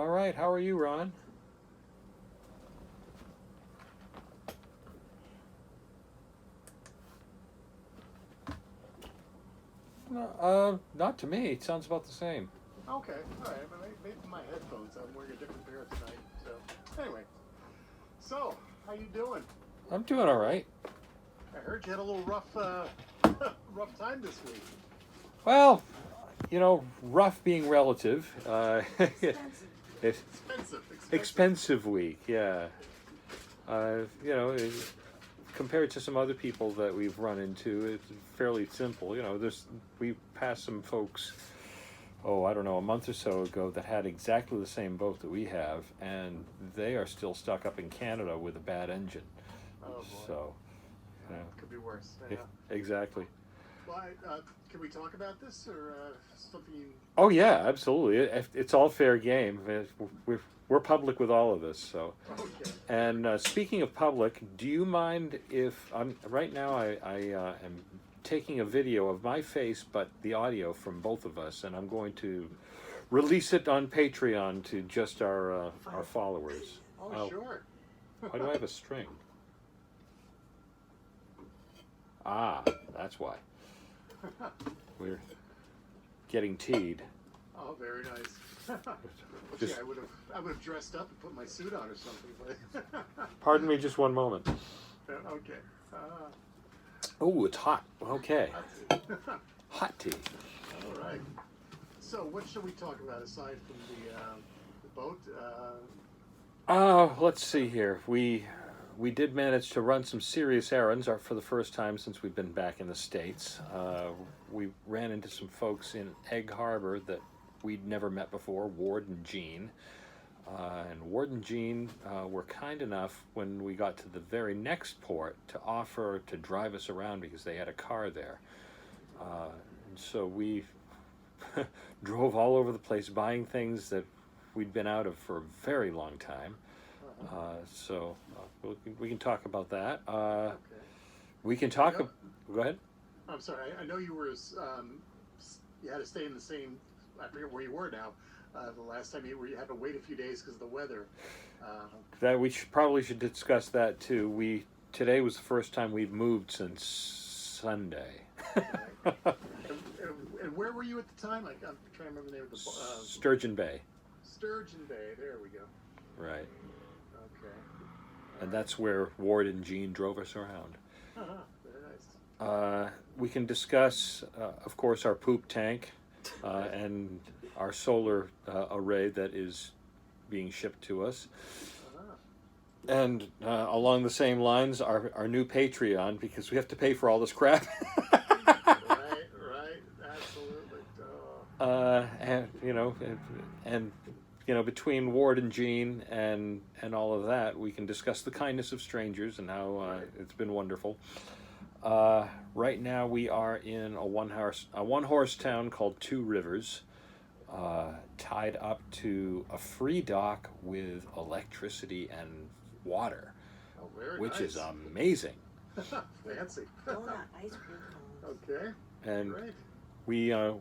All right, how are you, Ron? Not to me. It sounds about the same. Okay, all right. Maybe my headphones. I'm wearing a different pair tonight. So, anyway. So, how you doing? I'm doing all right. I heard you had a little rough, rough time this week. Well, rough being relative. Expensive. Expensive week, yeah. Compared to some other people that we've run into, it's fairly simple. We passed some folks, I don't know, a month or so ago that had exactly the same boat that we have, and they are still stuck up in Canada with a bad engine. Oh boy. So, could be worse. Yeah. Exactly. Well, can we talk about this or something? Oh yeah, absolutely. It's all fair game. We're public with all of this. So, Okay. and speaking of public, do you mind if right now I am taking a video of my face, but the audio from both of us, and I'm going to release it on Patreon to just our followers. Oh, sure. Why do I have a string? Ah, that's why. We're getting teed. Oh, very nice. Just- I would have dressed up and put my suit on or something. But Pardon me, just one moment. okay. Oh, it's hot. Okay, That's it. hot tea. All right. So, what should we talk about aside from the boat? Let's see here. We did manage to run some serious errands for the first time since we've been back in the States. We ran into some folks in Egg Harbor that we'd never met before, Ward and Jean. And Ward and Jean were kind enough when we got to the very next port to offer to drive us around because they had a car there. And so we drove all over the place buying things that we'd been out of for a very long time. So we can talk about that. Okay. We can talk. Yeah. Go ahead. I'm sorry. I know you were. You had to stay in the same. I forget where you were now. The last time you had to wait a few days because of the weather. That we probably should discuss that too. Today was the first time we've moved since Sunday. And where were you at the time? I'm trying to remember the name of the. Sturgeon Bay. Sturgeon Bay. There we go. Right. Okay. And that's where Ward and Jean drove us around. Very nice. We can discuss, of course, our poop tank and our solar array that is being shipped to us. And along the same lines, our new Patreon, because we have to pay for all this crap. Right, absolutely. And between Ward and Jean and all of that, we can discuss the kindness of strangers and how it's been wonderful. Right now we are in a one-horse town called Two Rivers, tied up to a free dock with electricity and water, Oh, very which nice. is amazing. Fancy. Donut ice cream cone. Okay. And Great.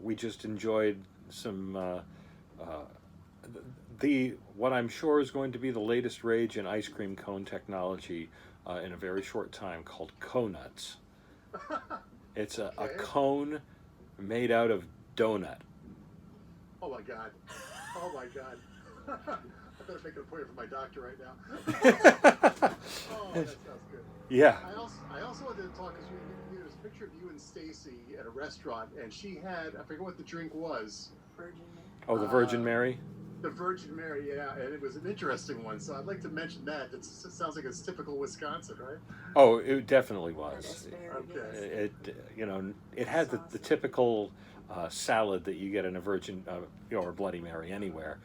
we just enjoyed some what I'm sure is going to be the latest rage in ice cream cone technology in a very short time, called Conuts. It's a cone made out of donut. Oh my God. I better make an appointment for my doctor right now. Oh, that sounds good. Yeah. I also wanted to talk because there was a picture of you and Stacy at a restaurant, and she had, I forget what the drink was. Virgin Mary. Oh, the Virgin Mary? The Virgin Mary, yeah, and it was an interesting one. So I'd like to mention that. It sounds like it's typical Wisconsin, right? Oh, it definitely was. Asparagus. It had the typical salad that you get in a Virgin or Bloody Mary anywhere,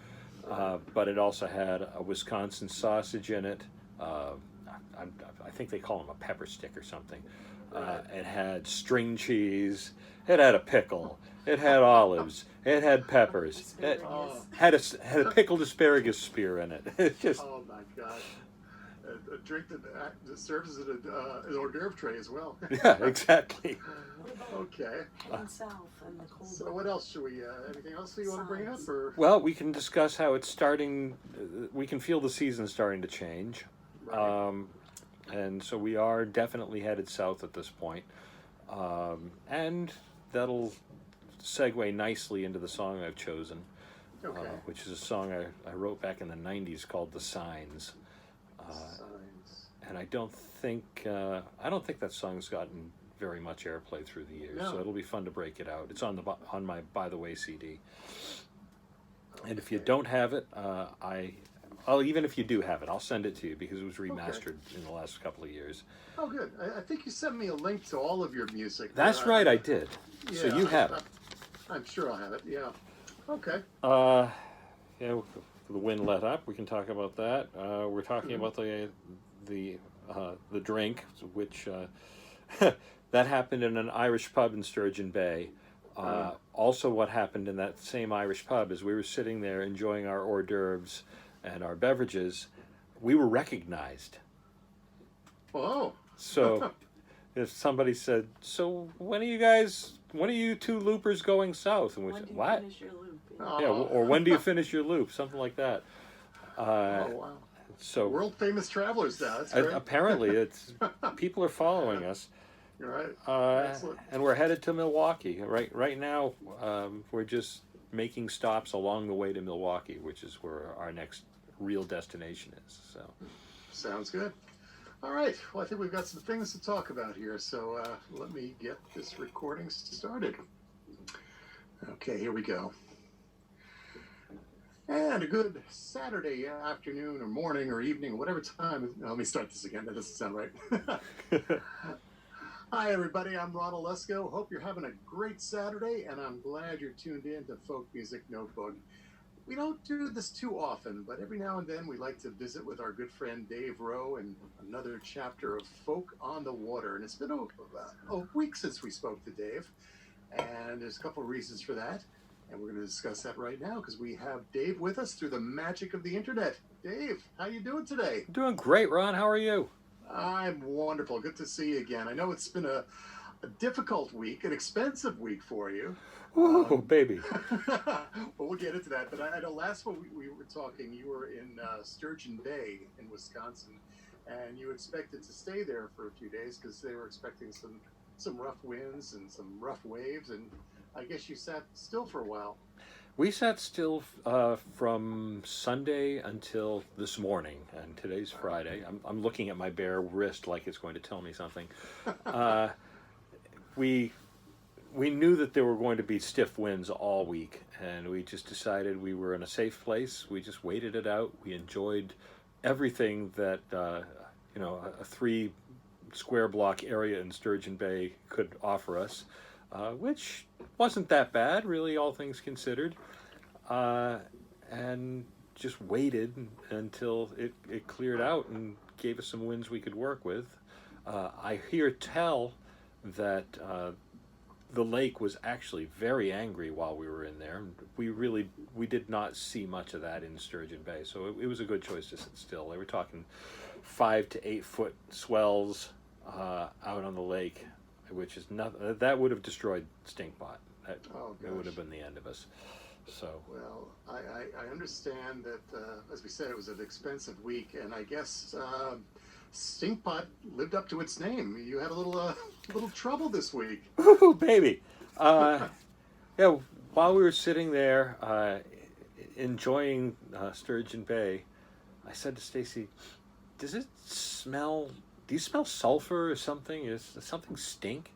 but it also had a Wisconsin sausage in it. I think they call them a pepper stick or something. It had string cheese. It had a pickle. It had olives. It had peppers. It had a pickled asparagus spear in it. It just. Oh my God. A drink that serves as an hors d'oeuvre tray as well. Yeah, exactly. What about Okay. Heading south in the cold. So what else should we? Anything else you want to bring up? Signs. Or Well, we can discuss how it's starting. We can feel the season starting to change. right. And so we are definitely headed south at this point. And that'll segue nicely into the song I've chosen, Okay. which is a song I wrote back in the 90s called The Signs. Signs. And I don't think that song's gotten very much airplay through the years, No. so it'll be fun to break it out. It's on my By the Way CD. And if you Okay. don't have it, I'll even if you do have it, I'll send it to you because it was remastered in the last couple of years. Oh, good. I think you sent me a link to all of your music. That's right, I did. So yeah, you have it. I'm sure I'll have it. Yeah. Okay. Yeah, the wind let up. We can talk about that. We're talking about the drink, which that happened in an Irish pub in Sturgeon Bay. Also, what happened in that same Irish pub is we were sitting there enjoying our hors d'oeuvres and our beverages. We were recognized. Oh. So, if somebody said, "So when are you two loopers going south?" and we When said, do you "What?" finish your loop? Oh. Yeah, or when do you finish your loop? Something like that. Oh, wow. So World famous travelers now. That's great. apparently, it's people are following us, You're right. Excellent. and we're headed to Milwaukee. Right now, we're just making stops along the way to Milwaukee, which is where our next real destination is. So Sounds good. All right. Well, I think we've got some things to talk about here. So let me get this recording started. Okay, here we go. And a good Saturday afternoon or morning or evening or whatever time. Let me start this again. That doesn't sound right. Hi, everybody. I'm Ron Olesko. Hope you're having a great Saturday, and I'm glad you're tuned in to Folk Music Notebook. We don't do this too often, but every now and then we like to visit with our good friend Dave Rowe and another chapter of Folk on the Water. And it's been a week since we spoke to Dave, and there's a couple of reasons for that. And we're going to discuss that right now because we have Dave with us through the magic of the internet. Dave, how you doing today? doing great, Ron. How are you? I'm wonderful. Good to see you again. I know it's been a difficult week, an expensive week for you. Ooh, baby. Well, we'll get into that. But I know last time we were talking, you were in Sturgeon Bay in Wisconsin, and you expected to stay there for a few days because they were expecting some rough winds and some rough waves, and I guess you sat still for a while. We sat still from Sunday until this morning, and today's Friday. I'm looking at my bare wrist like it's going to tell me something. We knew that there were going to be stiff winds all week, and we just decided we were in a safe place. We just waited it out. We enjoyed everything that a 3 square block area in Sturgeon Bay could offer us. Which wasn't that bad, really, all things considered, and just waited until it cleared out and gave us some winds we could work with. I hear tell that the lake was actually very angry while we were in there. We did not see much of that in Sturgeon Bay, so it was a good choice to sit still. They were talking 5 to 8 foot swells out on the lake, which is nothing. That would have destroyed Stinkpot. That would have been the end of us. So Well, I understand that, as we said, it was an expensive week, and I guess Stinkpot lived up to its name. You had a little trouble this week. ooh, baby. Yeah, while we were sitting there enjoying Sturgeon Bay, I said to Stacy, "Do you smell sulfur or something? Does something stink?"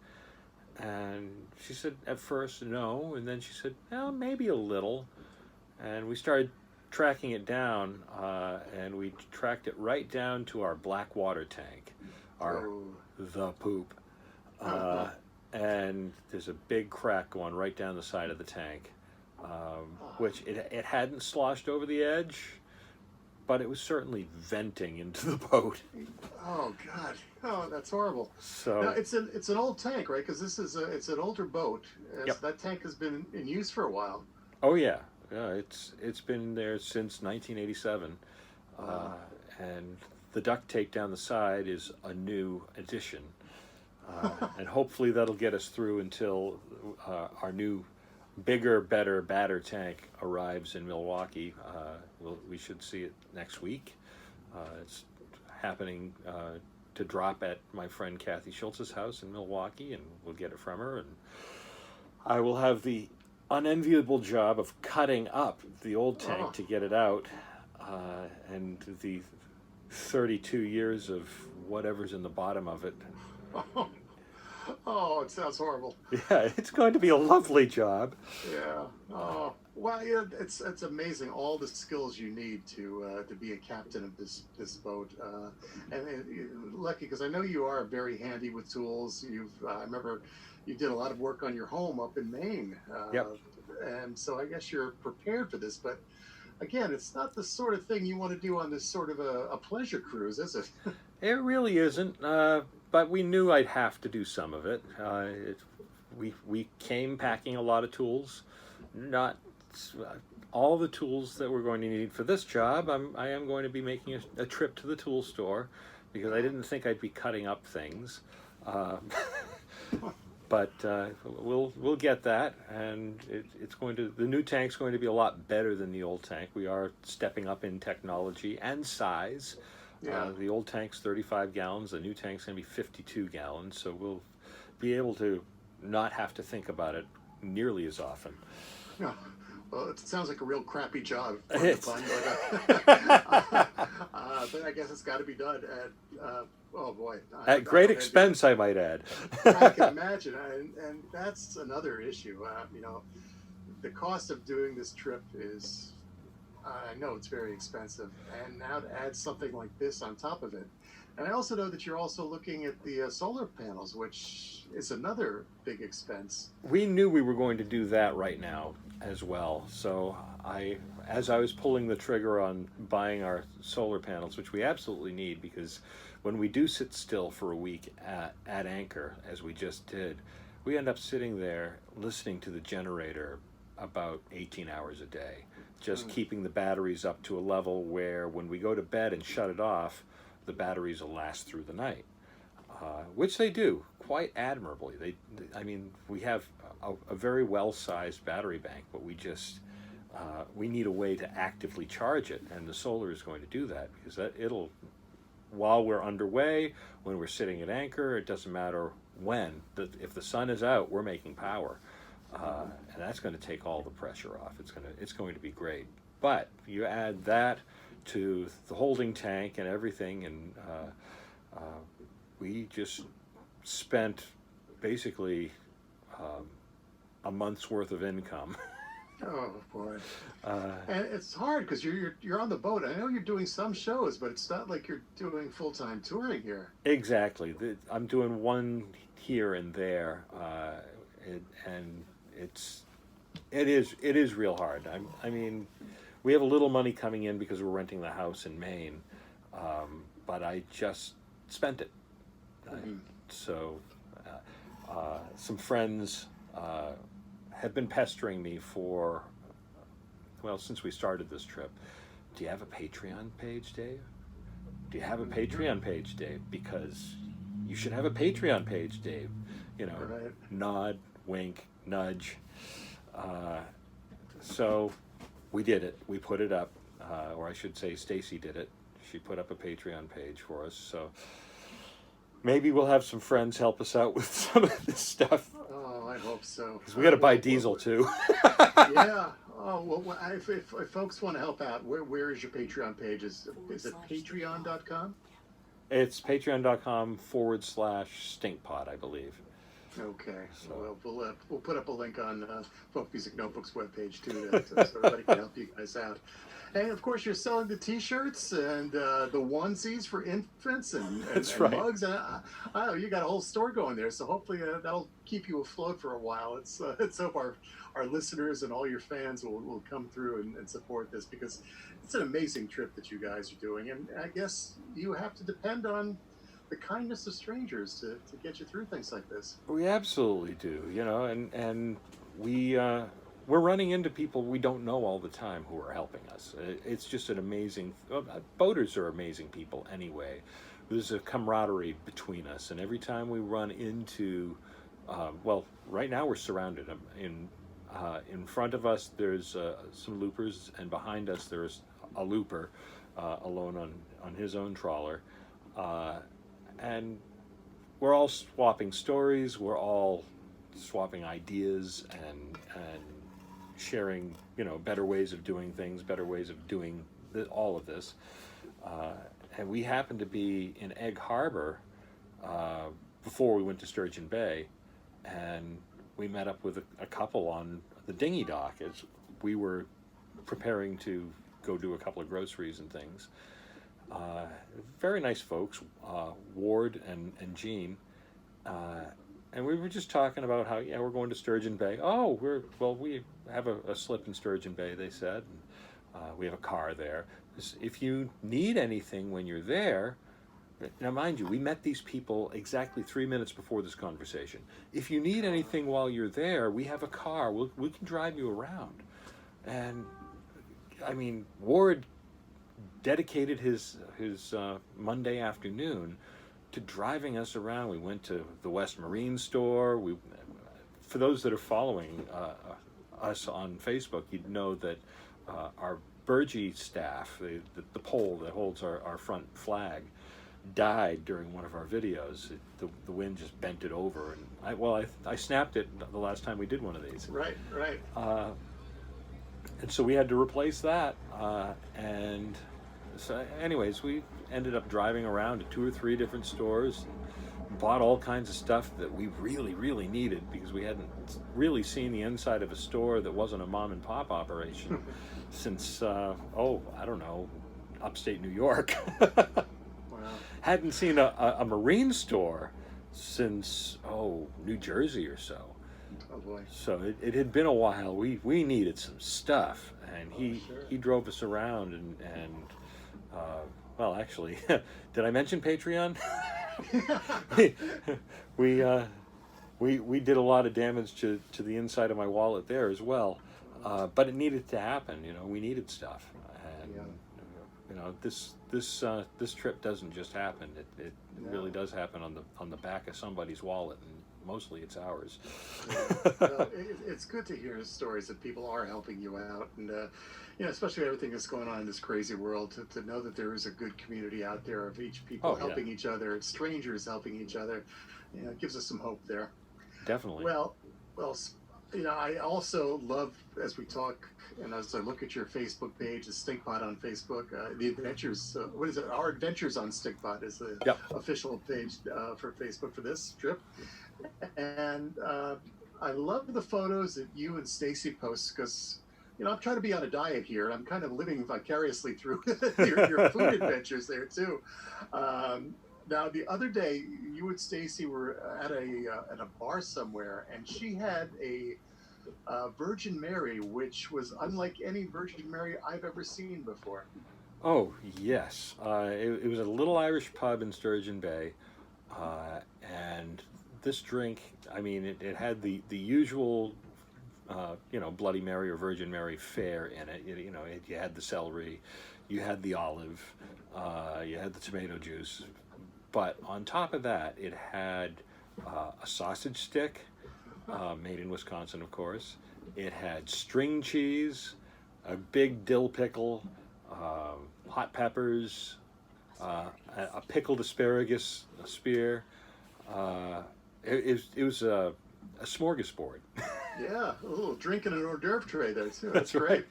And she said at first no, and then she said, "Well, maybe a little." And we started tracking it down, and we tracked it right down to our black water tank, the poop. And there's a big crack going right down the side of the tank, which it hadn't sloshed over the edge, but it was certainly venting into the boat. Oh God! Oh, that's horrible. So now, it's an old tank, right? Because it's an older boat. Yep. So that tank has been in use for a while. oh yeah, it's been there since 1987, and the duct tape down the side is a new addition. And hopefully that'll get us through until our new, bigger, better batter tank arrives in Milwaukee. We should see it next week. It's happening to drop at my friend Kathy Schultz's house in Milwaukee, and we'll get it from her. And I will have the unenviable job of cutting up the old tank to get it out, and the 32 years of whatever's in the bottom of it. Oh, it sounds horrible. Yeah, it's going to be a lovely job. Yeah. Oh, well, yeah. It's amazing all the skills you need to be a captain of this boat. And you're lucky because I know you are very handy with tools. I remember you did a lot of work on your home up in Maine. Yep. And so I guess you're prepared for this, but again, it's not the sort of thing you want to do on this sort of a pleasure cruise, is it? It really isn't, but we knew I'd have to do some of it. We came packing a lot of tools, not all the tools that we're going to need for this job. I am going to be making a trip to the tool store because I didn't think I'd be cutting up things. But we'll get that, and the new tank's going to be a lot better than the old tank. We are stepping up in technology and size. Yeah. The old tank's 35 gallons. The new tank's going to be 52 gallons. So we'll be able to not have to think about it nearly as often. Yeah. Well, it sounds like a real crappy job. It's- Fun, but I guess it's got to be done. Oh boy! At great expense, I might add. I can imagine, and that's another issue. The cost of doing this trip is, I know it's very expensive, and now to add something like this on top of it. And I also know that you're also looking at the solar panels, which is another big expense. We knew we were going to do that right now as well. So as I was pulling the trigger on buying our solar panels, which we absolutely need, because when we do sit still for a week at anchor, as we just did, we end up sitting there listening to the generator about 18 hours a day, just keeping the batteries up to a level where when we go to bed and shut it off, the batteries will last through the night, which they do quite admirably. We have a very well-sized battery bank, but we need a way to actively charge it, and the solar is going to do that, because it'll, while we're underway, when we're sitting at anchor, it doesn't matter when. If the sun is out, we're making power, and that's going to take all the pressure off. It's going to be great. But you add that to the holding tank and everything, and we just spent basically a month's worth of income. Oh boy! And it's hard because you're on the boat. I know you're doing some shows, but it's not like you're doing full-time touring here. Exactly. I'm doing one here and there, and it is real hard. I mean, we have a little money coming in because we're renting the house in Maine, but I just spent it. So some friends have been pestering me since we started this trip. Do you have a Patreon page, Dave? Do you have a Patreon page, Dave? Because you should have a Patreon page, Dave. Right. Nod, wink, nudge. So we did it. We put it up, or I should say Stacy did it. She put up a Patreon page for us. So maybe we'll have some friends help us out with some of this stuff. Oh, I hope so. Because we got to buy diesel too. Yeah. Oh, well, if folks want to help out, where is your Patreon page? Is it patreon.com? It's patreon.com/stinkpot, I believe. Okay. So. Well, we'll put up a link on Folk Music Notebook's webpage too, so everybody can help you guys out. And of course, you're selling the T-shirts and the onesies for infants and right. mugs. And I know you got a whole store going there, so hopefully that'll keep you afloat for a while. Let's hope our listeners and all your fans will come through and support this, because it's an amazing trip that you guys are doing, and I guess you have to depend on the kindness of strangers to get you through things like this. We absolutely do, and we're running into people we don't know all the time who are helping us. It's just an amazing. Boaters are amazing people anyway. there's a camaraderie between us, and every time we run into, well, right now we're surrounded. In front of us there's some loopers, and behind us there's a looper alone on his own trawler, and we're all swapping stories. We're all swapping ideas and sharing, better ways of doing things, better ways of doing all of this. And we happened to be in Egg Harbor before we went to Sturgeon Bay, and we met up with a couple on the dinghy dock as we were preparing to go do a couple of groceries and things. Very nice folks, Ward and Jean, and we were just talking about how we're going to Sturgeon Bay. Oh, we have a slip in Sturgeon Bay, they said. And, we have a car there. If you need anything when you're there, now mind you, we met these people exactly 3 minutes before this conversation. If you need anything while you're there, we have a car. We can drive you around. And I mean, Ward dedicated his Monday afternoon to driving us around. We went to the West Marine store. For those that are following us on Facebook, you'd know that our Burgee staff, the pole that holds our front flag, died during one of our videos. The wind just bent it over, and I snapped it the last time we did one of these. Right. And so we had to replace that, and so anyways, we ended up driving around to 2 or 3 different stores, and bought all kinds of stuff that we really, really needed, because we hadn't really seen the inside of a store that wasn't a mom and pop operation since, I don't know, upstate New York. Wow. Hadn't seen a marine store since, New Jersey or so. Oh boy. So it had been a while. We needed some stuff, and Sure. he drove us around, and well, actually, did I mention Patreon? we did a lot of damage to the inside of my wallet there as well, but it needed to happen. We needed stuff, and this trip doesn't just happen. It really does happen on the back of somebody's wallet, and mostly it's ours. Well, it's good to hear stories that people are helping you out, and especially everything that's going on in this crazy world, to know that there is a good community out there of each people helping each other, strangers helping each other. It gives us some hope there. Definitely. Well, I also love, as we talk and as I look at your Facebook page, the Stinkpot on Facebook, the adventures, what is it? Our Adventures on Stinkpot is the official page for Facebook for this trip. And I love the photos that you and Stacy post, because I'm trying to be on a diet here, and I'm kind of living vicariously through your food adventures there too. Now, the other day, you and Stacy were at a bar somewhere, and she had a Virgin Mary, which was unlike any Virgin Mary I've ever seen before. Oh yes, it was a little Irish pub in Sturgeon Bay, and this drink, I mean, it had the usual, Bloody Mary or Virgin Mary fare in it. You had the celery, you had the olive, you had the tomato juice, but on top of that, it had a sausage stick, made in Wisconsin, of course. It had string cheese, a big dill pickle, hot peppers, a pickled asparagus spear. It was a smorgasbord. Yeah, a little drink and an hors d'oeuvre tray there too. That's great.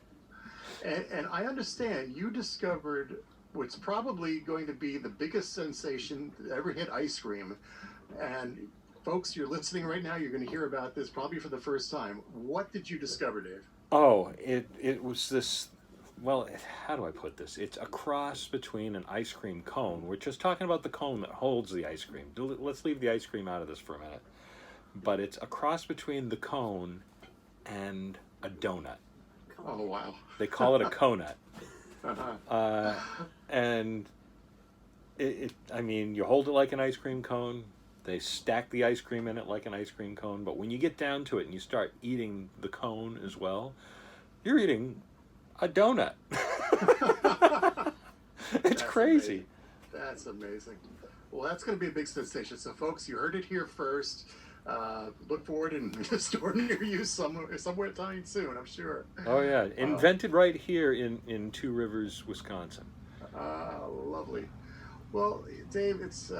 And I understand you discovered what's probably going to be the biggest sensation that ever hit ice cream. And folks, you're listening right now, you're going to hear about this probably for the first time. What did you discover, Dave? Oh, it was this, well, how do I put this? It's a cross between an ice cream cone. We're just talking about the cone that holds the ice cream. Let's leave the ice cream out of this for a minute. But it's a cross between the cone and a donut. Oh, wow. They call it a conut. Uh-huh. And I mean, you hold it like an ice cream cone. They stack the ice cream in it like an ice cream cone. But when you get down to it and you start eating the cone as well, you're eating a donut. It's crazy. Amazing. That's amazing. Well, that's going to be a big sensation. So, folks, you heard it here first. Look forward in a store near you somewhere time soon, I'm sure. Oh yeah, Uh, invented right here in Two Rivers, Wisconsin. Lovely. Well, Dave, it's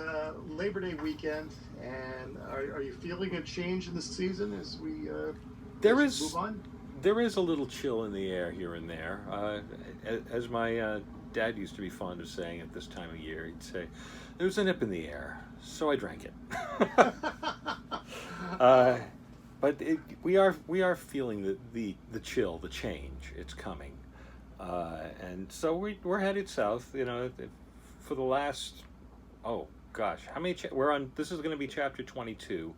Labor Day weekend, and are you feeling a change in the season There as you move is on? there is a little chill in the air here and there. As my dad used to be fond of saying at this time of year, he'd say, "There's a nip in the air," so I drank it. uh, but we are feeling the chill, the change. It's coming, and so we're headed south. For the last, oh gosh, how many? We're on. This is going to be chapter 22.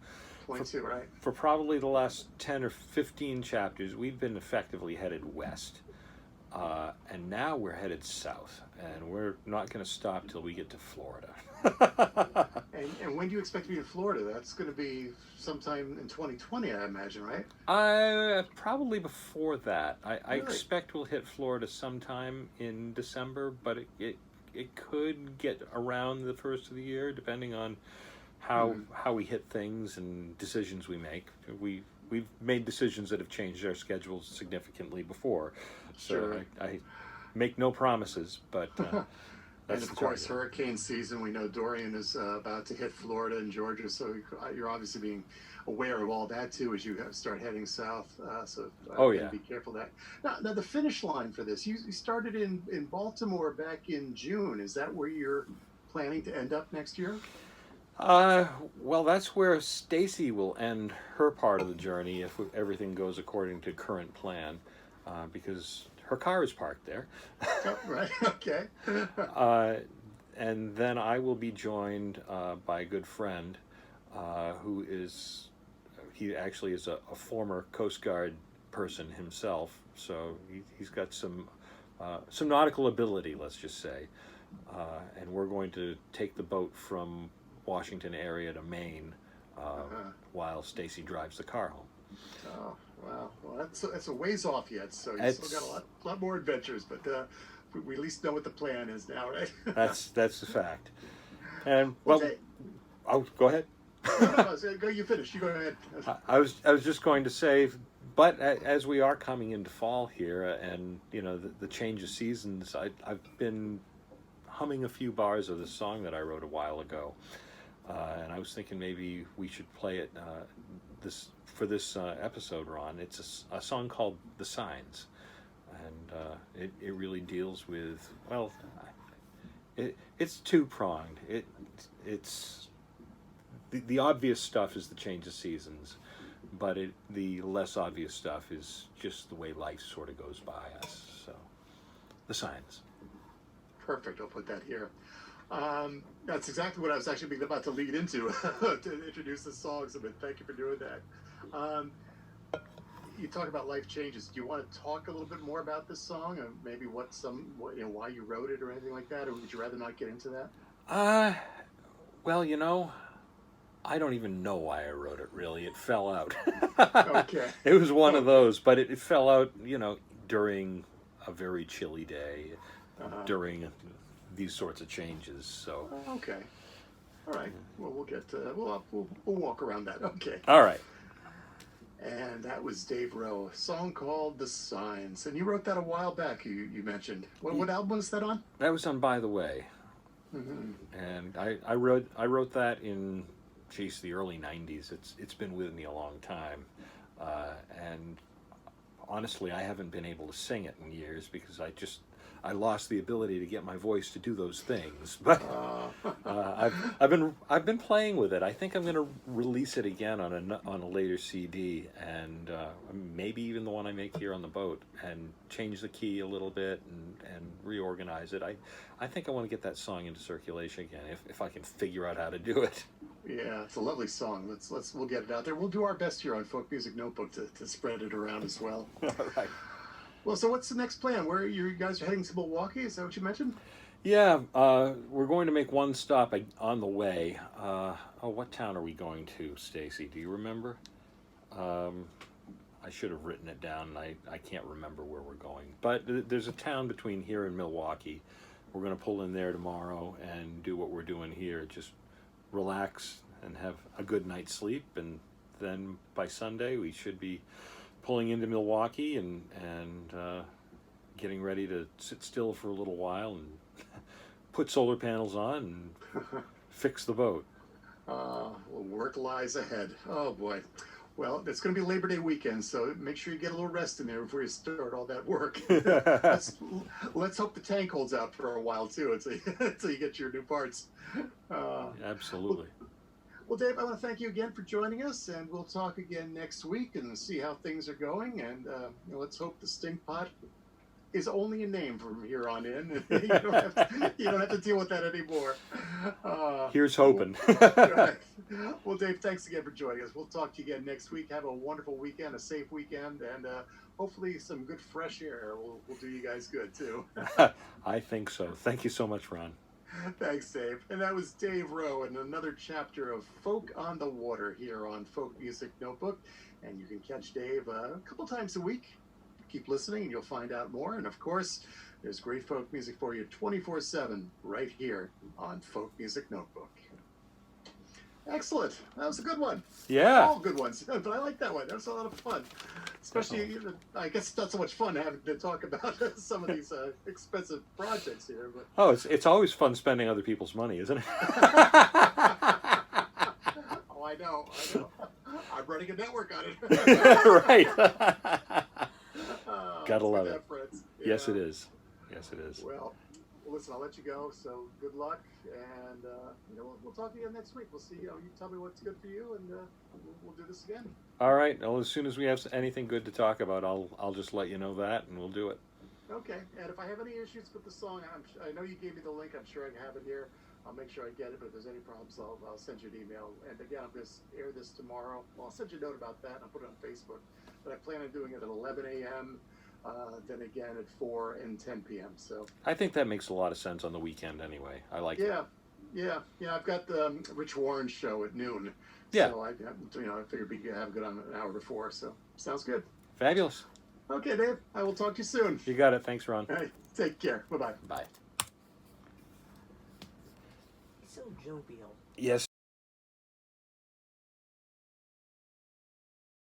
22, right? For probably the last 10 or 15 chapters, we've been effectively headed west. And now we're headed south. And we're not going to stop till we get to Florida. And when do you expect to be in Florida? That's going to be sometime in 2020, I imagine, right? Probably before that. I Really? expect we'll hit Florida sometime in December, but it could get around the first of the year, depending on how we hit things and decisions we make. We've made decisions that have changed our schedules significantly before, so Sure. I make no promises, but And that's of the course, target. hurricane season. We know Dorian is about to hit Florida and Georgia, so you're obviously being aware of all that too as you start heading south. Oh again, yeah. be careful of that. Now, the finish line for this, you started in Baltimore back in June. Is that where you're planning to end up next year? Well, that's where Stacy will end her part of the journey if everything goes according to current plan, because her car is parked there. Oh, right. Okay. Uh, and then I will be joined by a good friend he actually is a former Coast Guard person himself, so he's got some nautical ability, let's just say. And we're going to take the boat from Washington area to Maine while Stacy drives the car home. Oh, wow. Well, that's a ways off yet, so you It's, still got a lot more adventures, but we at least know what the plan is now, right? that's the fact. And Well, well, oh, go ahead. go. You finish. You go ahead. I was just going to say, but as we are coming into fall here, and the change of seasons, I've been humming a few bars of this song that I wrote a while ago, and I was thinking maybe we should play it for this episode, Ron. It's a song called "The Signs," and it really deals with, well, it's two-pronged. It's the obvious stuff is the change of seasons, but the less obvious stuff is just the way life sort of goes by us. So, "The Signs." Perfect. I'll put that here. That's exactly what I was actually about to lead into to introduce the song. So, thank you for doing that. You talk about life changes. Do you want to talk a little bit more about this song, or maybe why you wrote it, or anything like that, or would you rather not get into that? Well, I don't even know why I wrote it, really. It fell out. Okay. It was one of those, but it fell out, during a very chilly day, during these sorts of changes. So, Okay. All right. Well, we'll walk around that. Okay. all right. And that was Dave Rowe, a song called "The Signs," and you wrote that a while back. You mentioned what album was that on? That was on By the Way. Mm-hmm. And I wrote that in, the early '90s. It's been with me a long time, and honestly, I haven't been able to sing it in years because I lost the ability to get my voice to do those things. But I've been playing with it. I think I'm going to release it again on a later CD, and maybe even the one I make here on the boat, and change the key a little bit and reorganize it. I think I want to get that song into circulation again if I can figure out how to do it. Yeah, it's a lovely song. We'll get it out there. We'll do our best here on Folk Music Notebook to spread it around as well. All right. Well, so what's the next plan? Where you guys are heading to Milwaukee? Is that what you mentioned? Yeah, we're going to make one stop on the way. What town are we going to, Stacy? Do you remember? I should have written it down, and I can't remember where we're going. But there's a town between here and Milwaukee. We're going to pull in there tomorrow and do what we're doing here, just relax and have a good night's sleep, and then by Sunday we should be pulling into Milwaukee and getting ready to sit still for a little while and put solar panels on and fix the boat. Well, work lies ahead. Oh boy. Well, it's going to be Labor Day weekend, so make sure you get a little rest in there before you start all that work. let's hope the tank holds out for a while too, until you get your new parts. Absolutely. Well, Dave, I want to thank you again for joining us, and we'll talk again next week and see how things are going. And let's hope the Stinkpot is only a name from here on in. You don't have to deal with that anymore. Here's hoping. Well, Dave, thanks again for joining us. We'll talk to you again next week. Have a wonderful weekend, a safe weekend, and hopefully some good fresh air will do you guys good, too. I think so. Thank you so much, Ron. Thanks, Dave. And that was Dave Rowe in another chapter of Folk on the Water here on Folk Music Notebook. And you can catch Dave a couple times a week. Keep listening and you'll find out more. And of course, there's great folk music for you 24/7 right here on Folk Music Notebook. Excellent. That was a good one. Yeah. All good ones. But I like that one. That was a lot of fun. Especially, I guess it's not so much fun having to talk about some of these expensive projects here. But Oh, it's always fun spending other people's money, isn't it? Oh, I know. I'm running a network on it. Right. Gotta love it. Friends. Yes, Yeah. it is. Yes, it is. Well, listen, I'll let you go. So good luck, and we'll talk again next week. We'll see. You tell me what's good for you, and we'll do this again. All right. Well, as soon as we have anything good to talk about, I'll just let you know that, and we'll do it. Okay. And if I have any issues with the song, I know you gave me the link. I'm sure I have it here. I'll make sure I get it. But if there's any problems, I'll send you an email. And again, I'm going to air this tomorrow. Well, I'll send you a note about that, and I'll put it on Facebook. But I plan on doing it at 11 a.m. Then again at 4 and 10 p.m. So I think that makes a lot of sense on the weekend anyway. I like it. Yeah. I've got the Rich Warren show at noon. Yeah. So I figured we could have it on an hour before. So sounds good. Fabulous. Okay, Dave. I will talk to you soon. You got it. Thanks, Ron. All right. Take care. Bye-bye. Bye. So jovial. Yes.